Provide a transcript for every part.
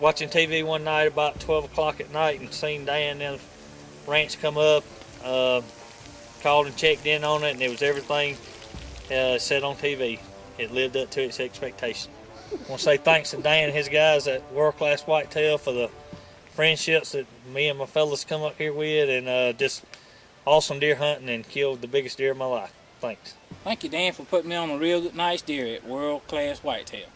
watching TV one night about 12 o'clock at night and seen Dan and the ranch come up. Called and checked in on it, and it was everything said on TV. It lived up to its expectations. I want to say thanks to Dan and his guys at World Class Whitetail for the friendships that me and my fellas come up here with, and just awesome deer hunting, and killed the biggest deer of my life. Thanks. Thank you, Dan, for putting me on a real nice deer at World Class Whitetail.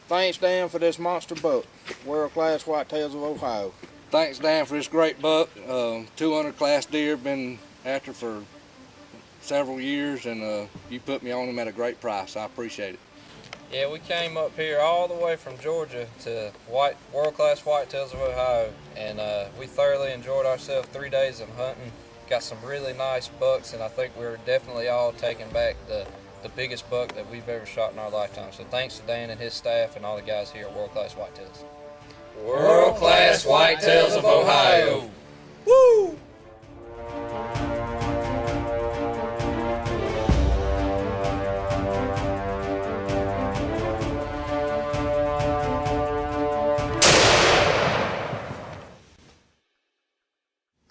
Thanks, Dan, for this monster buck, World Class Whitetails of Ohio. Thanks, Dan, for this great buck. 200 class deer, been after for several years, and you put me on him at a great price. I appreciate it. Yeah, we came up here all the way from Georgia to World Class Whitetails of Ohio, and we thoroughly enjoyed ourselves 3 days of hunting. Got some really nice bucks, and I think we're definitely all taking back the biggest buck that we've ever shot in our lifetime. So thanks to Dan and his staff and all the guys here at World Class Whitetails. World Class Whitetails of Ohio. Woo!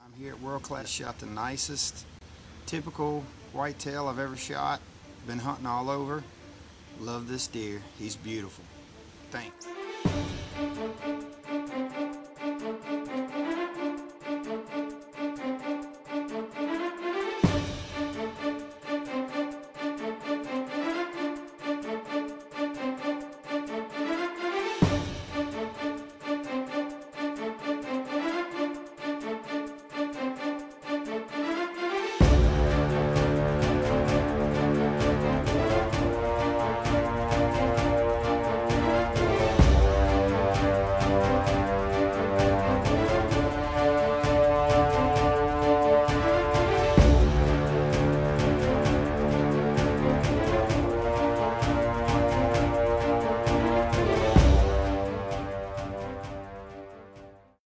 I'm here at World Class. Shot the nicest typical whitetail I've ever shot. Been hunting all over. Love this deer. He's beautiful. Thanks.